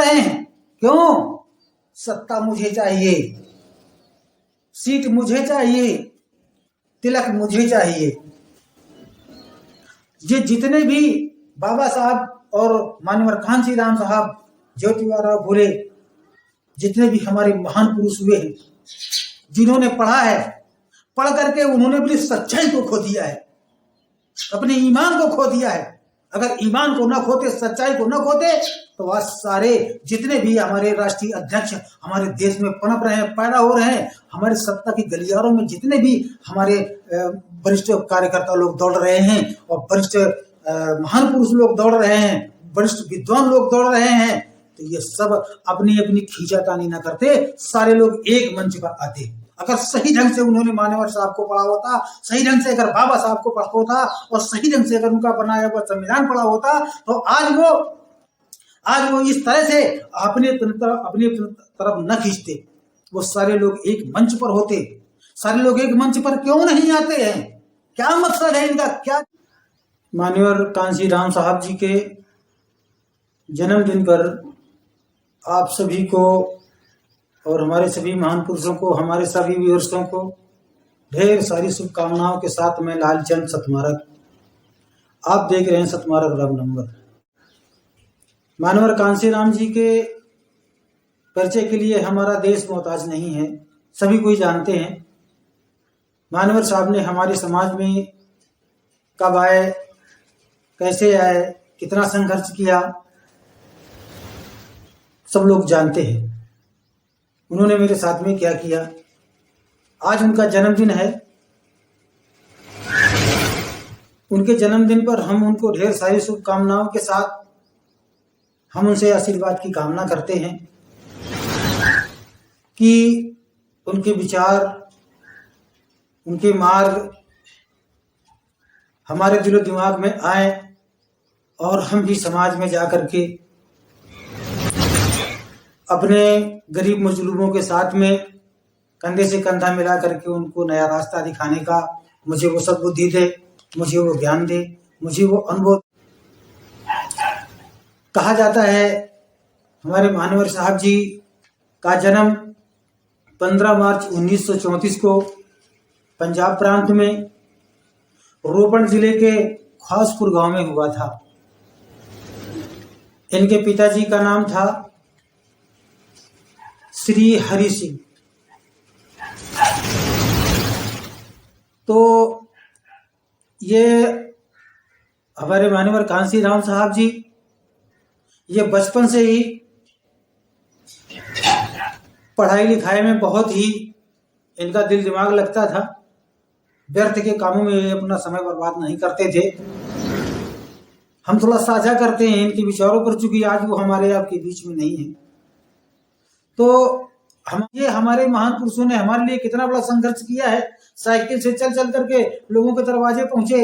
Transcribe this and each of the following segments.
रहे हैं। क्यों? सत्ता मुझे चाहिए, सीट मुझे चाहिए, तिलक मुझे चाहिए। ये जितने भी बाबा साहब और माननीय कांसी राम साहब, ज्योतिबा फुले, जितने भी हमारे महान पुरुष हुए हैं, जिन्होंने पढ़ा है, पढ़ करके उन्होंने अपनी सच्चाई को खो दिया है, अपने ईमान को खो दिया है। अगर ईमान को न खोते, सच्चाई को न खोते, तो आज सारे जितने भी हमारे राष्ट्रीय अध्यक्ष हमारे देश में पनप रहे हैं, पैदा हो रहे हैं, हमारे सत्ता की गलियारों में जितने भी हमारे वरिष्ठ कार्यकर्ता लोग दौड़ रहे हैं और वरिष्ठ महान पुरुष लोग दौड़ रहे हैं, वरिष्ठ विद्वान लोग दौड़ रहे हैं, तो ये सब अपनी अपनी खींचातानी न करते, सारे लोग एक मंच पर आते। अगर सही ढंग से उन्होंने मान्यवर साहब को पढ़ा होता, सही ढंग से अगर बाबा साहब को पढ़ा होता और सही ढंग से अगर उनका बनाया हुआ संविधान पढ़ा होता, तो आज वो इस तरह से अपने तरफ न खींचते। वो सारे लोग एक मंच पर होते। सारे लोग एक मंच पर क्यों नहीं आते हैं? क्या मकसद है इनका? क्या? मान्यवर कांसी राम साहब जी के जन्मदिन पर आप सभी को और हमारे सभी महान पुरुषों को, हमारे सभी व्यूअर्सों को ढेर सारी शुभकामनाओं के साथ मैं लालचंद सतमारक, आप देख रहे हैं सतमारक रब नंबर। मानवर कांसी राम जी के परिचय के लिए हमारा देश मोहताज नहीं है, सभी कोई जानते हैं। मानवर साहब ने हमारे समाज में कब आए, कैसे आए, कितना संघर्ष किया, सब लोग जानते हैं। उन्होंने मेरे साथ में क्या किया। आज उनका जन्मदिन है। उनके जन्मदिन पर हम उनको ढेर सारी शुभकामनाओं के साथ हम उनसे आशीर्वाद की कामना करते हैं कि उनके विचार, उनके मार्ग हमारे दिलो दिमाग में आए और हम भी समाज में जाकर के अपने गरीब मजलूमों के साथ में कंधे से कंधा मिला करके उनको नया रास्ता दिखाने का मुझे वो सद्बुद्धि दे, मुझे वो ज्ञान दे, मुझे वो अनुभव। कहा जाता है हमारे मानवर साहब जी का जन्म 15 मार्च 1934 को पंजाब प्रांत में रोपड़ जिले के खासपुर गांव में हुआ था। इनके पिताजी का नाम था श्री हरि सिंह। तो ये हमारे मानवर कांसी राम साहब जी, ये बचपन से ही पढ़ाई लिखाई में बहुत ही इनका दिल दिमाग लगता था। व्यर्थ के कामों में ये अपना समय बर्बाद नहीं करते थे। हम थोड़ा साझा करते हैं इनके विचारों पर, चूंकि आज वो हमारे आपके बीच में नहीं है। तो हमारे महान पुरुषों ने हमारे लिए कितना बड़ा संघर्ष किया है। साइकिल से चल चल करके लोगों के दरवाजे पहुंचे,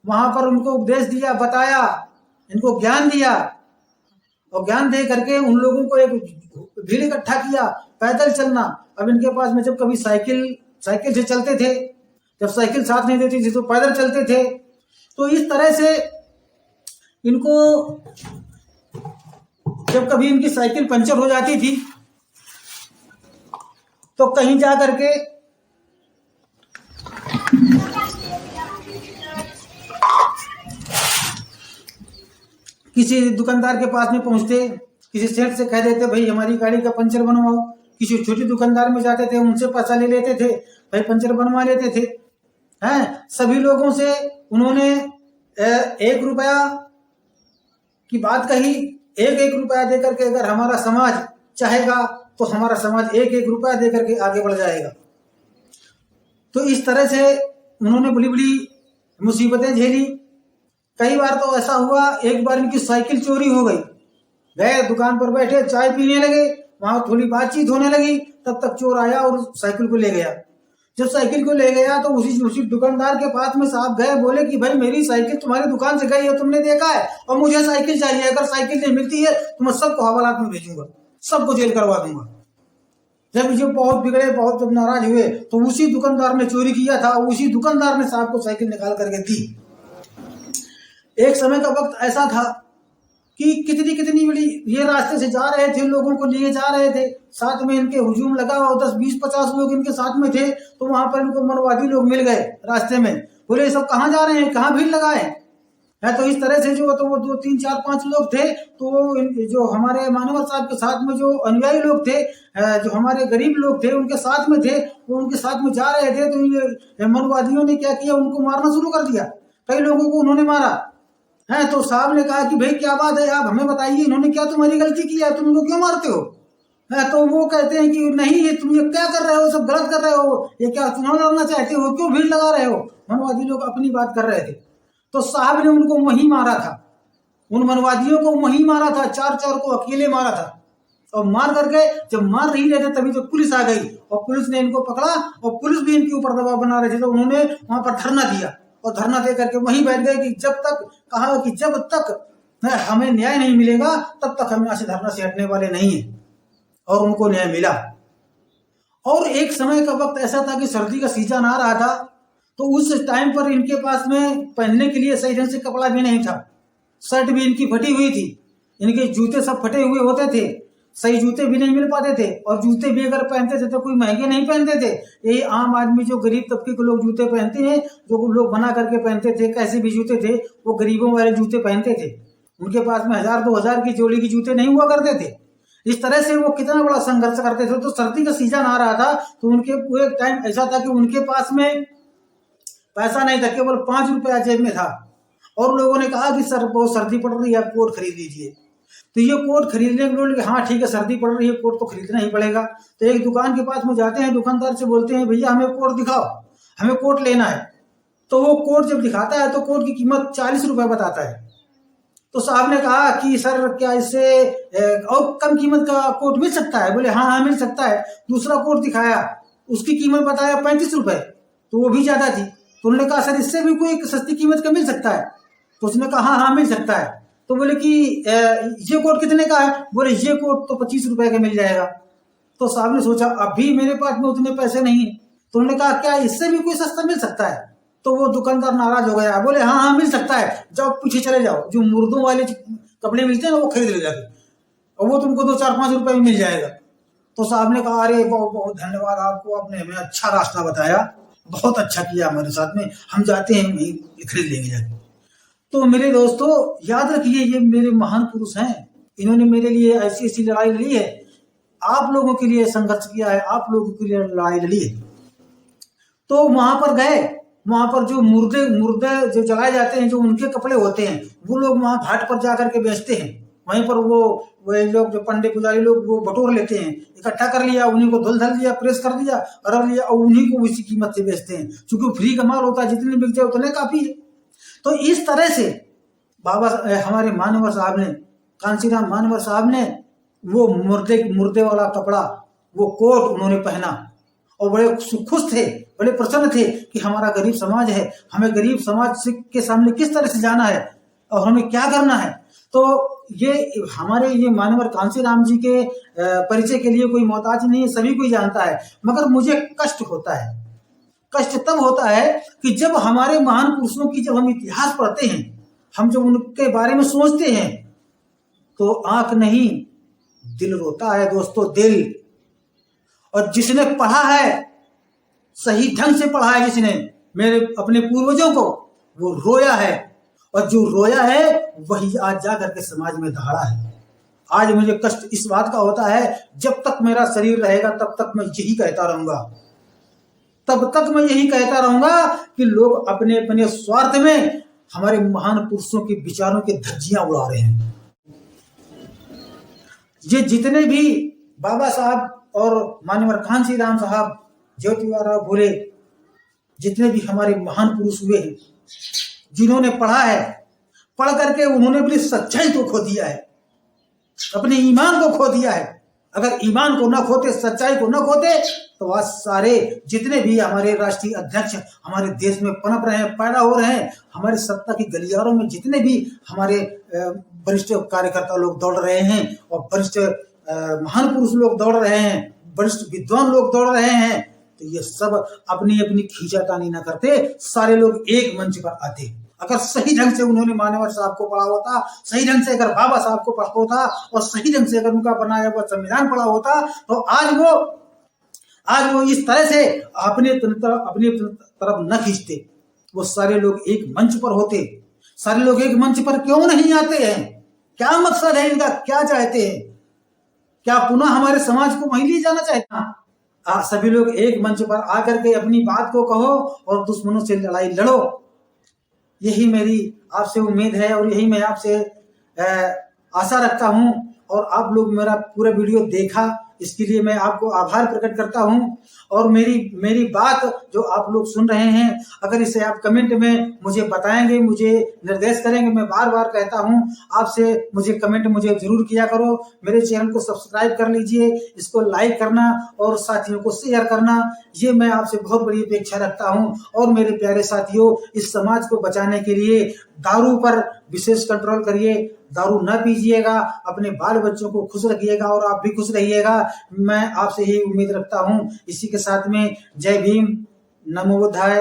वहां पर उनको उपदेश दिया, बताया, इनको ज्ञान दिया और ज्ञान दे करके उन लोगों को एक भीड़ इकट्ठा किया। पैदल चलना, अब इनके पास में जब कभी साइकिल से चलते थे, जब साइकिल साथ नहीं देती थी तो पैदल चलते थे। तो इस तरह से इनको जब कभी इनकी साइकिल पंचर हो जाती थी तो कहीं जा करके किसी दुकानदार के पास में पहुंचते, किसी सेठ से कह देते भाई हमारी गाड़ी का पंचर बनवाओ। किसी छोटी दुकानदार में जाते थे, उनसे पैसा ले लेते थे, भाई पंचर बनवा लेते थे। हैं, सभी लोगों से उन्होंने 1 रुपया की बात कही। 1-1 रुपया दे करके अगर हमारा समाज चाहेगा तो हमारा समाज 1-1 रुपया दे करके आगे बढ़ जाएगा। तो इस तरह से उन्होंने बड़ी बड़ी मुसीबतें झेली। कई बार तो ऐसा हुआ, एक बार इनकी साइकिल चोरी हो गई। गए दुकान पर बैठे, चाय पीने लगे, वहां थोड़ी बातचीत होने लगी, तब तक चोर आया और साइकिल को ले गया। जब साइकिल को ले गया तो उसी दुकानदार के पास में साहब गए, बोले कि भाई मेरी साइकिल तुम्हारी दुकान से गई है, तुमने देखा है, और मुझे साइकिल चाहिए। अगर साइकिल नहीं मिलती है तो मैं सबको हवालात में भेजूंगा, सबको जेल करवा दूंगा। जब मुझे बहुत बिगड़े, बहुत जब नाराज हुए तो उसी दुकानदार ने चोरी किया था, उसी दुकानदार ने साहब को साइकिल निकाल करके दी। एक समय का वक्त ऐसा था कि कितनी कितनी बड़ी ये रास्ते से जा रहे थे, लोगों को लिए जा रहे थे, साथ में इनके हुजूम लगा और 10-20-50 लोग इनके साथ में थे। तो वहां पर इनको मरवादी लोग मिल गए रास्ते में, बोले सब कहाँ जा रहे हैं, कहाँ भीड़ लगाए है। तो इस तरह से जो तो वो 2-3-4-5 लोग थे, तो जो हमारे मानवर साहब के साथ में जो अनुयायी लोग थे, जो हमारे गरीब लोग थे उनके साथ में थे, वो उनके साथ में जा रहे थे। तो ये मनुवादियों ने क्या किया, उनको मारना शुरू कर दिया, कई लोगों को उन्होंने मारा है। तो साहब ने कहा कि भाई क्या बात है, आप हमें बताइए, इन्होंने क्या तुम्हारी गलती की है, तुम इनको क्यों मारते हो है। तो वो कहते हैं कि नहीं, ये तुम ये क्या कर रहे हो, सब गलत कर रहे हो, ये क्या चुनाव लड़ना चाहते हो, क्यों भीड़ लगा रहे हो। मनुवादी लोग अपनी बात कर रहे थे। तो साहब ने उनको वहीं मारा था, उन मनवादियों को वहीं मारा था, 4 को अकेले मारा था। और मार करके जब मार नहीं रहे थे तभी तो पुलिस आ गई और पुलिस ने इनको पकड़ा, और पुलिस भी इनके ऊपर दबाव बना रही थी। तो उन्होंने वहां पर धरना दिया और धरना दे करके वहीं बैठ गए कि जब तक कहा कि जब तक हमें न्याय नहीं मिलेगा तब तक हम यहाँ से धरना से हटने वाले नहीं है। और उनको न्याय मिला। और एक समय का वक्त ऐसा था कि सर्दी का सीजन आ रहा था, तो उस टाइम पर इनके पास में पहनने के लिए सही ढंग से कपड़ा भी नहीं था, शर्ट भी इनकी फटी हुई थी, इनके जूते सब फटे हुए होते थे, सही जूते भी नहीं मिल पाते थे। और जूते भी अगर पहनते थे तो कोई महंगे नहीं पहनते थे, यही आम आदमी जो गरीब तबके के लोग जूते पहनते हैं, जो लोग बना करके पहनते थे, कैसे भी जूते थे, वो गरीबों वाले जूते पहनते थे। उनके पास में 1000-2000 की जोड़ी की जूते नहीं हुआ करते थे। इस तरह से वो कितना बड़ा संघर्ष करते थे। तो सर्दी का सीजन आ रहा था, तो उनके पूरे टाइम ऐसा था कि उनके पास में पैसा नहीं था, केवल 5 रुपया जेब में था। और लोगों ने कहा कि सर बहुत सर्दी पड़ रही है, आप कोट खरीद लीजिए। तो ये कोट खरीदने के लोग, हाँ ठीक है सर्दी पड़ रही है, कोट तो खरीदना ही पड़ेगा। तो एक दुकान के पास में जाते हैं, दुकानदार से बोलते हैं भैया हमें कोट दिखाओ, हमें कोट लेना है। तो वो कोट जब दिखाता है तो कोट की कीमत 40 रुपए बताता है। तो साहब ने कहा कि सर क्या इससे और कम कीमत का कोट मिल सकता है। बोले हाँ हाँ मिल सकता है। दूसरा कोट दिखाया, उसकी कीमत बताया 35 रुपए, तो वो भी ज्यादा थी। तो उन्होंने कहा सर इससे भी कोई सस्ती कीमत का मिल सकता है। तो उसने कहा हाँ हाँ मिल सकता है। तो बोले कि ये कोट कितने का है। बोले ये कोट तो 25 रुपए का मिल जाएगा। तो साहब ने सोचा अभी मेरे पास में उतने पैसे नहीं है। तो उन्होंने कहा क्या इससे भी कोई सस्ता मिल सकता है। तो वो दुकानदार नाराज हो गया, बोले हाँ हाँ मिल सकता है, जाओ पीछे चले जाओ, जो मुर्दों वाले कपड़े मिलते हैं ना वो खरीद ले जाके, और वो तुमको 2-4-5 रुपए में मिल जाएगा। तो साहब ने कहा अरे बहुत बहुत धन्यवाद आपको, आपने हमें अच्छा रास्ता बताया, बहुत अच्छा किया हमारे साथ में, हम जाते हैं वहीं खरीद लेंगे जाके। तो मेरे दोस्तों याद रखिए, ये मेरे महान पुरुष हैं, इन्होंने मेरे लिए ऐसी ऐसी लड़ाई लड़ी है, आप लोगों के लिए संघर्ष किया है, आप लोगों के लिए लड़ाई लड़ी है। तो वहां पर गए, वहां पर जो मुर्दे जो जलाए जाते हैं, जो उनके कपड़े होते हैं, वो लोग वहां घाट पर जाकर के बेचते हैं। वहीं पर वो लोग जो पंडे पुजारी लोग वो बटोर लेते हैं, इकट्ठा कर लिया, उन्हीं को धुल धल दिया, प्रेस कर दिया, रख लिया, और उन्हीं को उसी कीमत से बेचते हैं, क्योंकि फ्री का माल होता है, जितने बिक जाए उतने काफी है। तो इस तरह से बाबा हमारे मानवर साहब ने, कांसीराम मानवर साहब ने वो मुर्दे वाला कपड़ा, वो कोट उन्होंने पहना और बड़े खुश थे, बड़े प्रसन्न थे कि हमारा गरीब समाज है, हमें गरीब समाज के सामने किस तरह से जाना है और हमें क्या करना है। तो ये हमारे ये मानवर कांसीराम जी के परिचय के लिए कोई मोहताज नहीं है, सभी कोई जानता है। मगर मुझे कष्ट होता है, कष्ट तब होता है कि जब हमारे महान पुरुषों की जब हम इतिहास पढ़ते हैं, हम जब उनके बारे में सोचते हैं, तो आंख नहीं दिल रोता है दोस्तों, दिल। और जिसने पढ़ा है, सही ढंग से पढ़ा है जिसने मेरे अपने पूर्वजों को, वो रोया है, और जो रोया है वही आज जा करके समाज में दहाड़ा है। आज मुझे कष्ट इस बात का होता है, जब तक मेरा शरीर रहेगा तब तक मैं यही कहता रहूंगा, तब तक मैं यही कहता रहूंगा कि लोग अपने अपने स्वार्थ में हमारे महान पुरुषों के विचारों की धज्जियां उड़ा रहे हैं। ये जितने भी बाबा साहब और मानवर कांसीराम साहब, ज्योतिबा फुले, जितने भी हमारे महान पुरुष हुए हैं, जिन्होंने पढ़ा है, पढ़ करके उन्होंने अपनी सच्चाई को खो दिया है, अपने ईमान को खो दिया है। अगर ईमान को न खोते, सच्चाई को न खोते, तो आज सारे जितने भी हमारे राष्ट्रीय अध्यक्ष हमारे देश में पनप रहे हैं, पैदा हो रहे हैं, हमारे सत्ता की गलियारों में जितने भी हमारे वरिष्ठ कार्यकर्ता लोग दौड़ रहे हैं, और वरिष्ठ महान पुरुष लोग दौड़ रहे हैं, वरिष्ठ विद्वान लोग दौड़ रहे हैं, तो ये सब अपनी अपनी खींचातानी न करते, सारे लोग एक मंच पर आते। अगर सही ढंग से उन्होंने मान्यवर साहब को पढ़ा होता, सही ढंग से अगर बाबा साहब को पढ़ा होता और सही ढंग से अगर उनका बनाया हुआ संविधान पढ़ा होता, तो आज वो इस तरह से अपने तरफ न खींचते। वो सारे लोग एक मंच पर होते। सारे लोग एक मंच पर क्यों नहीं आते हैं? क्या मकसद है इनका? क्या चाहते हैं? क्या पुनः हमारे समाज को वहीं ले जाना चाहते हैं? सभी लोग एक मंच पर आकर के अपनी बात को कहो और दुश्मनों से लड़ाई लड़ो। यही मेरी आपसे उम्मीद है और यही मैं आपसे आशा रखता हूं। और आप लोग मेरा पूरा वीडियो देखा, इसके लिए मैं आपको आभार प्रकट करता हूं। और मेरी बात जो आप लोग सुन रहे हैं, अगर इसे आप कमेंट में मुझे बताएंगे, मुझे निर्देश करेंगे, मैं बार बार कहता हूं आपसे, मुझे कमेंट मुझे जरूर किया करो। मेरे चैनल को सब्सक्राइब कर लीजिए, इसको लाइक करना और साथियों को शेयर करना, ये मैं आपसे बहुत बड़ी अपेक्षा रखता हूं। और मेरे प्यारे साथियों, इस समाज को बचाने के लिए दारू पर विशेष कंट्रोल करिए, दारू न पीजिएगा, अपने बाल बच्चों को खुश रखिएगा और आप भी खुश रहिएगा। मैं आपसे यही उम्मीद रखता हूं। इसी के साथ में जय भीम, नमो बुद्धाय।